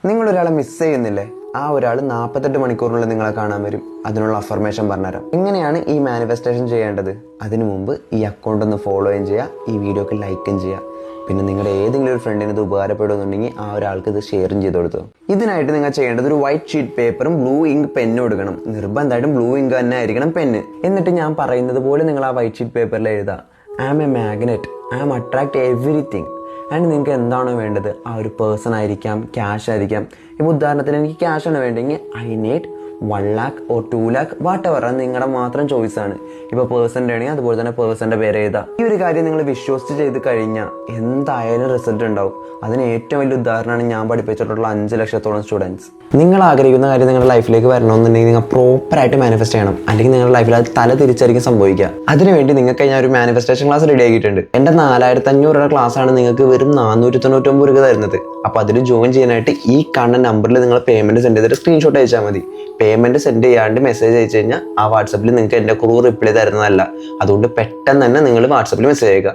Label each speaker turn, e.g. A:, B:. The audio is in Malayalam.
A: നിങ്ങളൊരാളെ മിസ് ചെയ്യുന്നില്ലേ? ആ ഒരാൾ 48 മണിക്കൂറിനുള്ളിൽ നിങ്ങളെ കാണാൻ വരും. അതിനുള്ള അഫർമേഷൻ പറഞ്ഞുതരാം. എങ്ങനെയാണ് ഈ മാനിഫെസ്റ്റേഷൻ ചെയ്യേണ്ടത്? അതിനു മുമ്പ് ഈ അക്കൗണ്ട് ഒന്ന് ഫോളോയും ചെയ്യുക, ഈ വീഡിയോക്ക് ലൈക്കും ചെയ്യുക. പിന്നെ നിങ്ങളുടെ ഏതെങ്കിലും ഒരു ഫ്രണ്ടിന് ഇത് ഉപകാരപ്പെടുന്നുണ്ടെങ്കിൽ ആ ഒരാൾക്ക് ഇത് ഷെയറും ചെയ്ത് കൊടുത്തു. ഇതിനായിട്ട് നിങ്ങൾ ചെയ്യേണ്ടത് ഒരു വൈറ്റ് ഷീറ്റ് പേപ്പറും ബ്ലൂ ഇങ്ക് പെന്നും എടുക്കണം. നിർബന്ധമായിട്ടും ബ്ലൂ ഇങ്ക് തന്നെ ആയിരിക്കണം പെന്ന്. എന്നിട്ട് ഞാൻ പറയുന്നത് പോലെ നിങ്ങൾ ആ വൈറ്റ് ഷീറ്റ് പേപ്പറിൽ എഴുതുക, I am a magnet, I am attract everything. And നിങ്ങൾക്ക് എന്താണോ വേണ്ടത്, ആ ഒരു പേഴ്സൺ ആയിരിക്കാം, ക്യാഷ് ആയിരിക്കാം. ഇപ്പോൾ ഉദാഹരണത്തിന് എനിക്ക് ക്യാഷ് ആണ് വേണ്ടെങ്കിൽ I need 1 lakh or 2 lakh what ever, അത് നിങ്ങളുടെ മാത്രം ചോയ്സാണ്. ഇപ്പോൾ പേഴ്സൻ്റെ ആണെങ്കിൽ അതുപോലെ തന്നെ പേഴ്സൻ്റെ പേര് എഴുതാം. ഈ ഒരു കാര്യം നിങ്ങൾ വിശ്വസിച്ച് ചെയ്ത് കഴിഞ്ഞാൽ എന്തായാലും റിസൾട്ട് ഉണ്ടാവും. അതിന് ഏറ്റവും വലിയ ഉദാഹരണമാണ് ഞാൻ പഠിപ്പിച്ചിട്ടുള്ള 5 ലക്ഷത്തോളം സ്റ്റുഡൻസ്. നിങ്ങൾ ആഗ്രഹിക്കുന്ന കാര്യം നിങ്ങളുടെ ലൈഫിലേക്ക് വരണമെന്നുണ്ടെങ്കിൽ നിങ്ങൾ പ്രോപ്പറായിട്ട് മാനിഫെസ്റ്റ് ചെയ്യണം, അല്ലെങ്കിൽ നിങ്ങളുടെ ലൈഫിൽ അത് തല തിരിച്ചായിരിക്കും സംഭവിക്കുക. അതിനുവേണ്ടി നിങ്ങൾക്ക് ഞാൻ ഒരു മാനിഫെസ്റ്റേഷൻ ക്ലാസ് റെഡി ആക്കിയിട്ടുണ്ട്. എൻ്റെ 4500 ക്ലാസ് ആണ് നിങ്ങൾക്ക് വെറും 499 രൂപ തരുന്നത്. അപ്പോൾ അതിൽ ജോയിൻ ചെയ്യാനായിട്ട് ഈ കാണുന്ന നമ്പറിൽ നിങ്ങൾ പേയ്മെന്റ് സെൻഡ് ചെയ്തിട്ട് സ്ക്രീൻഷോട്ട് അയച്ചാൽ മതി. പേയ്മെന്റ് സെൻഡ് ചെയ്യാണ്ട് മെസ്സേജ് അയച്ചു കഴിഞ്ഞാൽ ആ വാട്സപ്പിൽ നിങ്ങൾക്ക് എൻ്റെ റിപ്ലൈ തരുന്നതല്ല. അതുകൊണ്ട് പെട്ടെന്ന് തന്നെ നിങ്ങൾ വാട്സപ്പിൽ മെസ്സേജ് അയക്കുക.